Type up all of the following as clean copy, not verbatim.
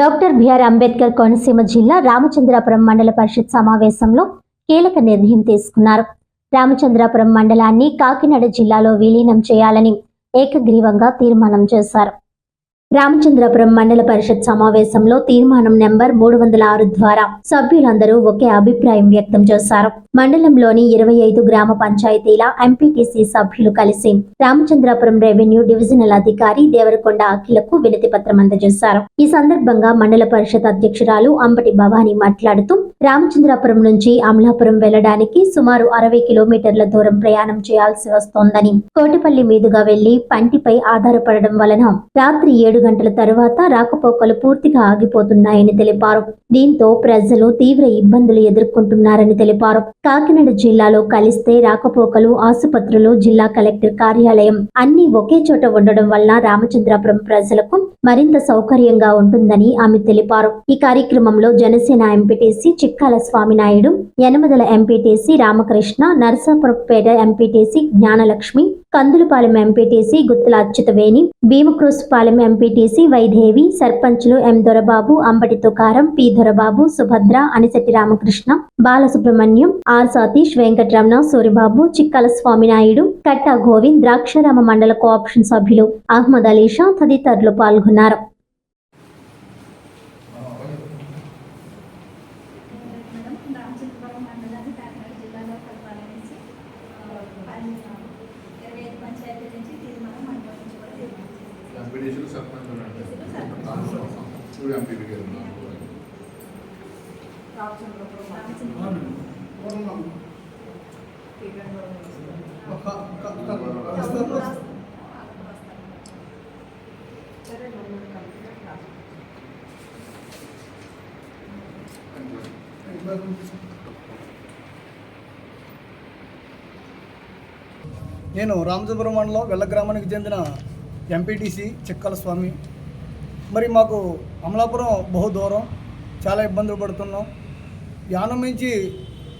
Doctor BR Ambedkar Konaseema జిల్లా రామచంద్రాపురం మండల పరిషత్ సమావేశంలో కీలక నిర్ణయం తీసుకున్నారు. రామచంద్రాపురం మండలాన్ని కాకినాడ జిల్లాలో విలీనం చేయాలని ఏకగ్రీవంగా తీర్మానం చేశారు. రామచంద్రాపురం మండల పరిషత్ సమావేశంలో తీర్మానం నెంబర్ 306 ద్వారా సభ్యులందరూ ఒకే అభిప్రాయం వ్యక్తం చేశారు. మండలంలోని 25 గ్రామ పంచాయతీల ఎంపీటీసీ సభ్యులు కలిసి రామచంద్రాపురం రెవెన్యూ డివిజనల్ అధికారి దేవరకొండ అఖిలకు వినతి పత్రం అందజేశారు. ఈ సందర్భంగా మండల పరిషత్ అధ్యక్షురాలు అంబటి భవానీ మాట్లాడుతూ రామచంద్రాపురం నుంచి అమలాపురం వెళ్లడానికి సుమారు 60 కిలోమీటర్ల దూరం ప్రయాణం చేయాల్సి వస్తోందని, కోటిపల్లి మీదుగా వెళ్లి పంటిపై ఆధారపడడం వలన రాత్రి 7 గంటల తర్వాత రాకపోకలు పూర్తిగా ఆగిపోతున్నాయని తెలిపారు. దీంతో ప్రజలు తీవ్ర ఇబ్బందులు ఎదుర్కొంటున్నారని తెలిపారు. కాకినాడ జిల్లాలో కలిస్తే రాకపోకలు, ఆసుపత్రులు, జిల్లా కలెక్టర్ కార్యాలయం అన్ని ఒకే చోట ఉండడం వల్ల రామచంద్రాపురం ప్రజలకు మరింత సౌకర్యంగా ఉంటుందని ఆమె తెలిపారు. ఈ కార్యక్రమంలో Janasena MPTC Chikkala Swaminaidu, Yanamadala MPTC Ramakrishna, Narasapurampeta MPTC Gnanalakshmi, Kandulapalem MPTC Guttula Achyutaveni, Bheemacrosspalem MPTC Vaidevi, సర్పంచులు M Dorababu, Ambati Tukaram, P Dorababu, Subhadra, Anisetti Ramakrishna, Balasubrahmanyam, R Satish, Venkataramana, Suribabu, Chikkala Swaminaidu, Katta Govind, Draksharama మండల కోఆప్షన్ సభ్యులు అహ్మద్ అలీషా తదితరులు పాల్గొన్నారు. నేను రామచంద్రపురం మండలం వెల్ల గ్రామానికి చెందిన ఎంపీటీసీ చిక్కల స్వామి. మరి మాకు అమలాపురం బహు దూరం, చాలా ఇబ్బందులు పడుతున్నాం. యానం నుంచి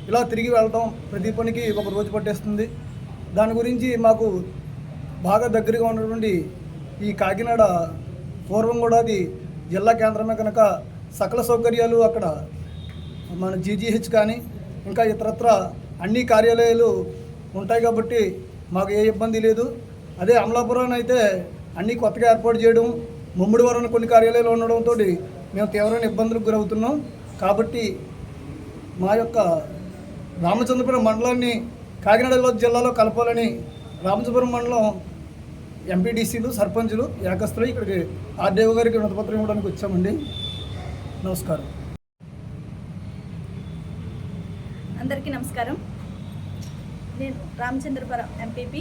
ఇలా తిరిగి వెళ్ళటం ప్రతి పనికి ఒక రోజు పట్టేస్తుంది. దాని గురించి మాకు బాగా దగ్గరగా ఉన్నటువంటి ఈ కాకినాడ పూర్వం కూడా అది జిల్లా కేంద్రమే కనుక సకల సౌకర్యాలు అక్కడ మన జీజీహెచ్ కానీ ఇంకా ఇతరత్ర అన్ని కార్యాలయాలు ఉంటాయి కాబట్టి మాకు ఏ ఇబ్బంది లేదు. అదే అమలాపురం అయితే అన్నీ కొత్తగా ఏర్పాటు చేయడం, ముమ్మడి వరం కొన్ని కార్యాలయాలు ఉండడంతో మేము తీవ్రమైన ఇబ్బందులకు గురవుతున్నాం. కాబట్టి మా యొక్క రామచంద్రపురం మండలాన్ని కాకినాడ జిల్లాలో కలపాలని రామచంద్రపురం మండలం ఎంపీటీసీలు, సర్పంచులు, ఏకస్తులు ఇక్కడికి ఆర్డీఓ గారికి వినతిపత్రం ఇవ్వడానికి వచ్చామండి. నమస్కారం. అందరికీ నమస్కారం. నేను రామచంద్రపురం ఎంపీపీ,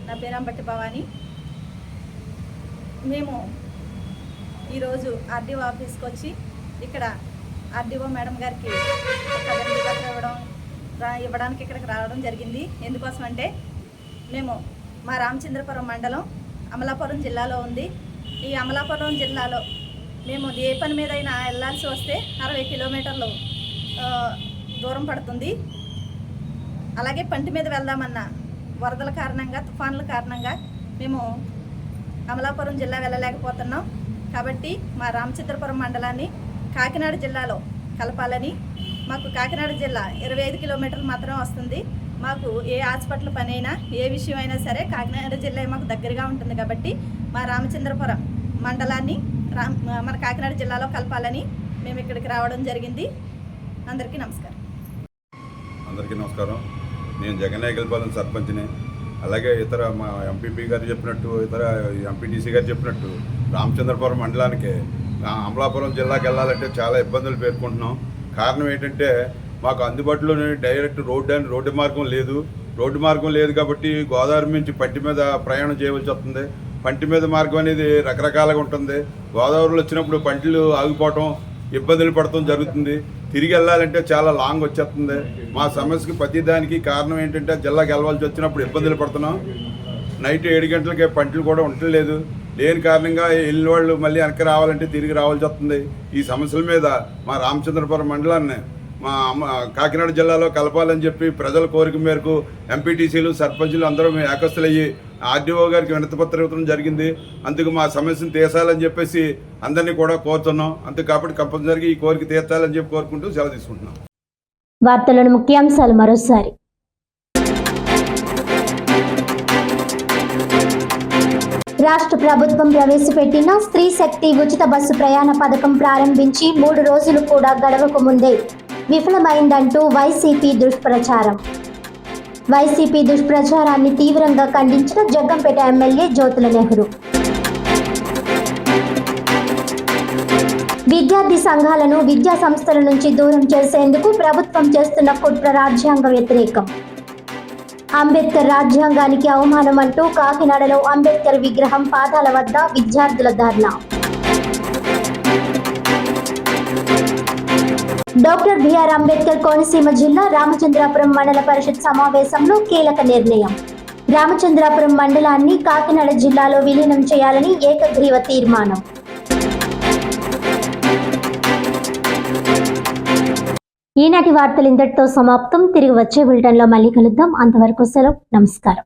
నా పేరు అంబటి భవానీ. మేము ఈరోజు ఆర్డీఓ ఆఫీస్కి వచ్చి ఇక్కడ ఆర్డీఓ మేడం గారికి ఇవ్వడానికి ఇక్కడికి రావడం జరిగింది. ఎందుకోసం అంటే మేము మా రామచంద్రపురం మండలం అమలాపురం జిల్లాలో ఉంది. ఈ అమలాపురం జిల్లాలో మేము ఏ పని మీద అయినా వెళ్ళాల్సి వస్తే 60 కిలోమీటర్లు దూరం పడుతుంది. అలాగే పంటి మీద వెళ్దామన్నా వరదల కారణంగా, తుఫాన్ల కారణంగా మేము అమలాపురం జిల్లా వెళ్ళలేకపోతున్నాం. కాబట్టి మా రామచంద్రపురం మండలాన్ని కాకినాడ జిల్లాలో కలపాలని, మాకు కాకినాడ జిల్లా 25 కిలోమీటర్లు మాత్రం వస్తుంది. మాకు ఏ హాస్పిటల్ పని అయినా, ఏ విషయం అయినా సరే కాకినాడ జిల్లా మాకు దగ్గరగా ఉంటుంది. కాబట్టి మా రామచంద్రపురం మండలాన్ని మన కాకినాడ జిల్లాలో కలపాలని మేము ఇక్కడికి రావడం జరిగింది. అందరికీ నమస్కారం. అందరికీ నమస్కారం. నేను జగన్నాయకల్పాలెం సర్పంచ్ని. అలాగే ఇతర మా ఎంపీపీ గారు చెప్పినట్టు, ఇతర ఎంపీటీసీ గారు చెప్పినట్టు రామచంద్రపురం మండలానికి అమలాపురం జిల్లాకి వెళ్ళాలంటే చాలా ఇబ్బందులు పేర్కొంటున్నాం. కారణం ఏంటంటే మాకు అందుబాటులోనే డైరెక్ట్ రోడ్డు మార్గం లేదు. రోడ్డు మార్గం లేదు కాబట్టి గోదావరి నుంచి పంటి మీద ప్రయాణం చేయవలసి వస్తుంది. పంటి మీద మార్గం అనేది రకరకాలుగా ఉంటుంది. గోదావరిలో వచ్చినప్పుడు పంటలు ఆగిపోవటం, ఇబ్బందులు పడటం జరుగుతుంది. తిరిగి వెళ్ళాలంటే చాలా లాంగ్ వచ్చేస్తుంది. మా సమస్యకి ప్రతిదానికి కారణం ఏంటంటే జిల్లాకి వెళ్ళవలసి వచ్చినప్పుడు ఇబ్బందులు పడుతున్నాం. నైట్ 7 గంటలకే పంటలు కూడా ఉండలేదు. లేని కారణంగా వెళ్ళిన వాళ్ళు మళ్ళీ వెనక్కి రావాలంటే తిరిగి రావాల్సి వస్తుంది. ఈ సమస్యల మీద మా రామచంద్రపురం మండలాన్ని కాకినాడ జిల్లాలో కలపాలని చెప్పి ప్రజల కోరిక మేరకు ఎంపీటీసీలు సర్పంచులు అందరూ ఏకస్తులయ్యి ఆర్డీఓ గారికి వినతిపత్రం ఇవ్వడం జరిగింది. అందుకు మా సమస్యను తీర్చాలని చెప్పేసి అందరినీ కూడా కోరుతున్నాం. అంతే కాబట్టి కంపల్సరీగా ఈ కోరిక తీర్చాలని చెప్పి కోరుకుంటూ సెలవు తీసుకుంటున్నాం. వార్తలను ముఖ్యాంశాలు మరోసారి. రాష్ట్ర ప్రభుత్వం ప్రవేశపెట్టిన స్త్రీ శక్తి ఉచిత బస్సు ప్రయాణ పథకం ప్రారంభించి 3 రోజులు కూడా గడవక ముందే విఫలమైందంటూ వైసీపీ దుష్ప్రచారం. వైసీపీ దుష్ప్రచారాన్ని తీవ్రంగా ఖండించిన జగ్గంపేట ఎమ్మెల్యే జ్యోతుల నెహ్రూ. విద్యార్థి సంఘాలను విద్యా సంస్థల నుంచి దూరం చేసేందుకు ప్రభుత్వం చేస్తున్న కుట్ర రాజ్యాంగ వ్యతిరేకం. అంబేద్కర్ రాజ్యాంగానికి అవమానం అంటూ కాకినాడలో అంబేద్కర్ విగ్రహం పాదాల వద్ద విద్యార్థుల ధర్నా. డాక్టర్ బిఆర్ అంబేద్కర్ కోనసీమ జిల్లా రామచంద్రాపురం మండల పరిషత్ సమావేశంలో కీలక నిర్ణయం. రామచంద్రాపురం మండలాన్ని కాకినాడ జిల్లాలో విలీనం చేయాలని ఏకగ్రీవ తీర్మానం. ఈనాటి వార్తలు ఇంతటితో సమాప్తం. తిరిగి వచ్చే బులెటిన్లో మళ్ళీ కలుద్దాం. అంతవరకు సెలవు. నమస్కారం.